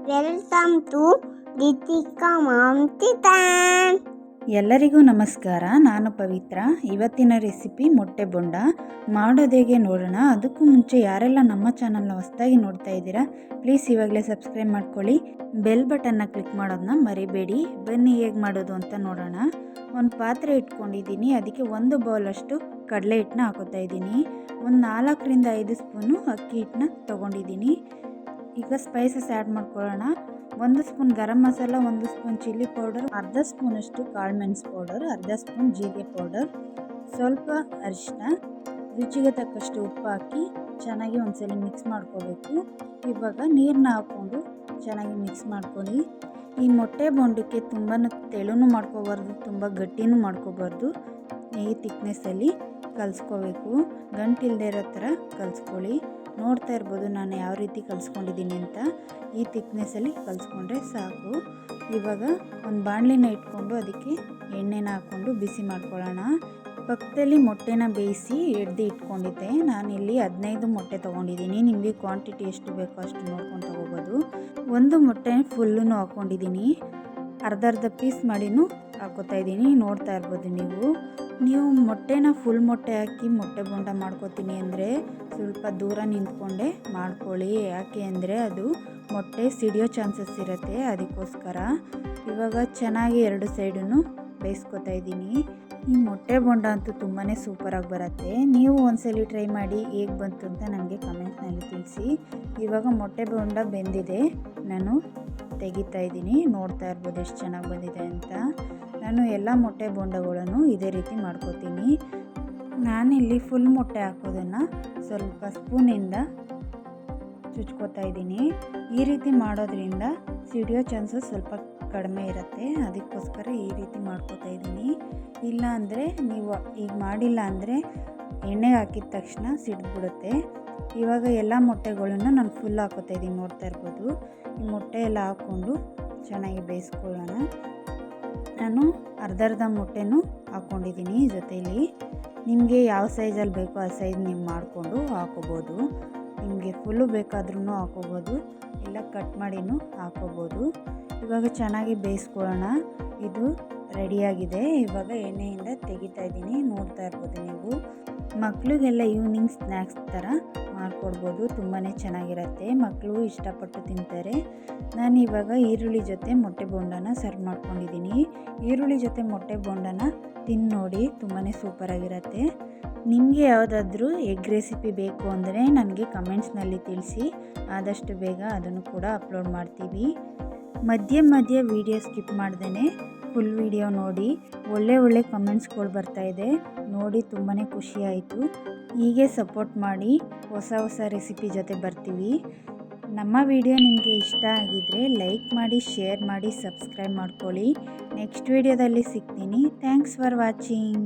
Welcome to Ritika mom kitchen. ಎಲ್ಲರಿಗೂ ನಮಸ್ಕಾರ. ನಾನು ಪವಿತ್ರ. ಇವತ್ತಿನ ರೆಸಿಪಿ ಮೊಟ್ಟೆ ಬೋಂಡ ಮಾಡೋದು ಹೇಗೆ ನೋಡೋಣ. ಅದಕ್ಕೂ ಮುಂಚೆ ಯಾರೆಲ್ಲ ನಮ್ಮ ಚಾನಲ್ನ ಹೊಸದಾಗಿ ನೋಡ್ತಾ ಇದ್ದೀರಾ ಪ್ಲೀಸ್ ಇವಾಗಲೇ ಸಬ್ಸ್ಕ್ರೈಬ್ ಮಾಡ್ಕೊಳ್ಳಿ, ಬೆಲ್ ಬಟನ್ನ ಕ್ಲಿಕ್ ಮಾಡೋದನ್ನ ಮರಿಬೇಡಿ. ಬನ್ನಿ ಹೇಗೆ ಮಾಡೋದು ಅಂತ ನೋಡೋಣ. ಒಂದು ಪಾತ್ರೆ ಇಟ್ಕೊಂಡಿದ್ದೀನಿ, ಅದಕ್ಕೆ 1 ಬೌಲಷ್ಟು ಕಡಲೆ ಹಿಟ್ಟನ್ನ ಹಾಕೋತಾ ಇದ್ದೀನಿ. ಒಂದು 4ರಿಂದ 5 ಸ್ಪೂನು ಅಕ್ಕಿ ಹಿಟ್ಟನ್ನ ತೊಗೊಂಡಿದ್ದೀನಿ. ಈಗ ಸ್ಪೈಸಸ್ ಆ್ಯಡ್ ಮಾಡ್ಕೊಳ್ಳೋಣ. 1 spoon garam masala, 1 spoon chilli powder, ಅರ್ಧ ಸ್ಪೂನಷ್ಟು ಕಾಳು ಮೆಣಸು ಪೌಡರ್, ಅರ್ಧ ಸ್ಪೂನ್ ಜೀರಿಗೆ ಪೌಡರ್, ಸ್ವಲ್ಪ ಅರಿಶಿನ, ರುಚಿಗೆ ತಕ್ಕಷ್ಟು ಉಪ್ಪು ಹಾಕಿ ಚೆನ್ನಾಗಿ ಒಂದ್ಸಲ ಮಿಕ್ಸ್ ಮಾಡ್ಕೋಬೇಕು. ಇವಾಗ ನೀರನ್ನ ಹಾಕ್ಕೊಂಡು ಚೆನ್ನಾಗಿ ಮಿಕ್ಸ್ ಮಾಡ್ಕೊಳ್ಳಿ. ಈ ಮೊಟ್ಟೆ ಬೋಂಡಕ್ಕೆ ತುಂಬ ತೆಳುನೂ ಮಾಡ್ಕೋಬಾರ್ದು, ತುಂಬ ಗಟ್ಟಿನೂ ಮಾಡ್ಕೋಬಾರ್ದು. ಈ ತಿಕ್ನೆಸ್ಸಲ್ಲಿ ಕಲಿಸ್ಕೋಬೇಕು. ಗಂಟಿಲ್ಲದೆ ಇರೋ ಥರ ಕಲಿಸ್ಕೊಳ್ಳಿ. ನೋಡ್ತಾ ಇರ್ಬೋದು ನಾನು ಯಾವ ರೀತಿ ಕಲಿಸ್ಕೊಂಡಿದ್ದೀನಿ ಅಂತ. ಈ ತಿಕ್ನೆಸ್ಸಲ್ಲಿ ಕಲಿಸ್ಕೊಂಡ್ರೆ ಸಾಕು. ಇವಾಗ ಒಂದು ಬಾಣಲಿನ ಇಟ್ಕೊಂಡು ಅದಕ್ಕೆ ಎಣ್ಣೆನ ಹಾಕ್ಕೊಂಡು ಬಿಸಿ ಮಾಡ್ಕೊಳ್ಳೋಣ. ಪಕ್ಕದಲ್ಲಿ ಮೊಟ್ಟೆನ ಬೇಯಿಸಿ ಎಡ್ದು ಇಟ್ಕೊಂಡಿದ್ದೆ. ನಾನಿಲ್ಲಿ 15 ಮೊಟ್ಟೆ ತೊಗೊಂಡಿದ್ದೀನಿ. ನಿಮಗೆ ಕ್ವಾಂಟಿಟಿ ಎಷ್ಟು ಬೇಕೋ ಅಷ್ಟು ನೋಡ್ಕೊಂಡು ತೊಗೋಬೋದು. 1 ಮೊಟ್ಟೆ ಫುಲ್ಲೂ ಹಾಕ್ಕೊಂಡಿದ್ದೀನಿ. ಅರ್ಧ ಪೀಸ್ ಮಾಡಿನೂ ಹಾಕೋತಾ ಇದ್ದೀನಿ. ನೋಡ್ತಾ ಇರ್ಬೋದು ನೀವು ಮೊಟ್ಟೆನ ಫುಲ್ ಮೊಟ್ಟೆ ಹಾಕಿ ಮೊಟ್ಟೆ ಬೋಂಡ ಮಾಡ್ಕೋತೀನಿ ಅಂದರೆ ಸ್ವಲ್ಪ ದೂರ ನಿಂತ್ಕೊಂಡೆ ಮಾಡ್ಕೊಳ್ಳಿ. ಯಾಕೆ ಅಂದರೆ ಅದು ಮೊಟ್ಟೆ ಸಿಡಿಯೋ ಚಾನ್ಸಸ್ ಇರುತ್ತೆ, ಅದಕ್ಕೋಸ್ಕರ. ಇವಾಗ ಚೆನ್ನಾಗಿ 2 ಸೈಡನ್ನು ಬೇಯಿಸ್ಕೊತಾ ಇದ್ದೀನಿ. ಈ ಮೊಟ್ಟೆ ಬೋಂಡ ಅಂತೂ ತುಂಬಾ ಸೂಪರಾಗಿ ಬರುತ್ತೆ. ನೀವು ಒಂದ್ಸಲಿ ಟ್ರೈ ಮಾಡಿ ಹೇಗೆ ಬಂತು ಅಂತ ನನಗೆ ಕಮೆಂಟ್ನಲ್ಲಿ ತಿಳಿಸಿ. ಇವಾಗ ಮೊಟ್ಟೆ ಬೋಂಡ ಬೆಂದಿದೆ, ನಾನು ತೆಗಿತಾ ಇದ್ದೀನಿ. ನೋಡ್ತಾ ಇರ್ಬೋದು ಎಷ್ಟು ಚೆನ್ನಾಗಿ ಬಂದಿದೆ ಅಂತ. ನಾನು ಎಲ್ಲ ಮೊಟ್ಟೆ ಬೋಂಡಗಳನ್ನು ಇದೇ ರೀತಿ ಮಾಡ್ಕೋತೀನಿ. ನಾನಿಲ್ಲಿ ಫುಲ್ ಮೊಟ್ಟೆ ಹಾಕೋದನ್ನು ಸ್ವಲ್ಪ ಸ್ಪೂನಿಂದ ಚುಚ್ಕೋತಾ ಇದ್ದೀನಿ. ಈ ರೀತಿ ಮಾಡೋದ್ರಿಂದ ಸಿಡಿಯೋ ಚಾನ್ಸಸ್ ಸ್ವಲ್ಪ ಕಡಿಮೆ ಇರುತ್ತೆ, ಅದಕ್ಕೋಸ್ಕರ ಈ ರೀತಿ ಮಾಡ್ಕೋತಾ ಇದ್ದೀನಿ. ಇಲ್ಲ ಅಂದರೆ ನೀವು ಈಗ ಮಾಡಿಲ್ಲ ಅಂದರೆ ಎಣ್ಣೆಗೆ ಹಾಕಿದ ತಕ್ಷಣ ಸಿಡಿದ್ಬಿಡುತ್ತೆ. ಇವಾಗ ಎಲ್ಲ ಮೊಟ್ಟೆಗಳನ್ನು ನಾನು ಫುಲ್ ಹಾಕೋತಾ ಇದ್ದೀನಿ. ನೋಡ್ತಾ ಇರ್ಬೋದು ಈ ಮೊಟ್ಟೆ ಎಲ್ಲ ಹಾಕ್ಕೊಂಡು ಚೆನ್ನಾಗಿ ಬೇಯಿಸ್ಕೊಳ್ಳೋಣ. ನಾನು ಅರ್ಧ ಮೊಟ್ಟೆನೂ ಹಾಕ್ಕೊಂಡಿದ್ದೀನಿ ಜೊತೆಯಲ್ಲಿ. ನಿಮಗೆ ಯಾವ ಸೈಜಲ್ಲಿ ಬೇಕೋ ಆ ಸೈಜ್ ನೀವು ಮಾಡಿಕೊಂಡು ಹಾಕೋಬೋದು. ನಿಮಗೆ ಫುಲ್ಲು ಬೇಕಾದ್ರೂ ಹಾಕೋಬೋದು, ಇಲ್ಲ ಕಟ್ ಮಾಡಿನೂ ಹಾಕೋಬೋದು. ಇವಾಗ ಚೆನ್ನಾಗಿ ಬೇಯಿಸ್ಕೊಳ್ಳೋಣ. ಇದು ರೆಡಿಯಾಗಿದೆ. ಇವಾಗ ಎಣ್ಣೆಯಿಂದ ತೆಗಿತಾ ಇದ್ದೀನಿ. ನೋಡ್ತಾ ಇರ್ಬೋದು ನೀವು. ಮಕ್ಕಳಿಗೆಲ್ಲ ಈವ್ನಿಂಗ್ ಸ್ನ್ಯಾಕ್ಸ್ ಥರ ಮಾಡಿಕೊಡ್ಬೋದು, ತುಂಬಾ ಚೆನ್ನಾಗಿರುತ್ತೆ. ಮಕ್ಕಳು ಇಷ್ಟಪಟ್ಟು ತಿಂತಾರೆ. ನಾನು ಇವಾಗ ಈರುಳ್ಳಿ ಜೊತೆ ಮೊಟ್ಟೆ ಬೋಂಡನ ಸರ್ವ್ ಮಾಡ್ಕೊಂಡಿದ್ದೀನಿ. ಈರುಳ್ಳಿ ಜೊತೆ ಮೊಟ್ಟೆ ಬೋಂಡನ ತಿಂದು ನೋಡಿ, ತುಂಬಾ ಸೂಪರಾಗಿರುತ್ತೆ. ನಿಮಗೆ ಯಾವುದಾದ್ರೂ ಎಗ್ ರೆಸಿಪಿ ಬೇಕು ಅಂದರೆ ನನಗೆ ಕಮೆಂಟ್ಸ್ನಲ್ಲಿ ತಿಳಿಸಿ, ಆದಷ್ಟು ಬೇಗ ಅದನ್ನು ಕೂಡ ಅಪ್ಲೋಡ್ ಮಾಡ್ತೀವಿ. ಮಧ್ಯೆ ವೀಡಿಯೋ ಸ್ಕಿಪ್ ಮಾಡ್ದೇ ಫುಲ್ ವೀಡಿಯೋ ನೋಡಿ. ಒಳ್ಳೆ ಕಮೆಂಟ್ಸ್ಗಳು ಬರ್ತಾಯಿದೆ ನೋಡಿ, ತುಂಬಾ ಖುಷಿ ಆಯಿತು. ಹೀಗೆ ಸಪೋರ್ಟ್ ಮಾಡಿ, ಹೊಸ ರೆಸಿಪಿ ಜೊತೆ ಬರ್ತೀವಿ. ನಮ್ಮ ವಿಡಿಯೋ ನಿಮಗೆ ಇಷ್ಟ ಆಗಿದ್ದರೆ ಲೈಕ್ ಮಾಡಿ, ಶೇರ್ ಮಾಡಿ, ಸಬ್ಸ್ಕ್ರೈಬ್ ಮಾಡ್ಕೊಳ್ಳಿ. ನೆಕ್ಸ್ಟ್ ವಿಡಿಯೋದಲ್ಲಿ ಸಿಗ್ತೀನಿ. Thanks for watching.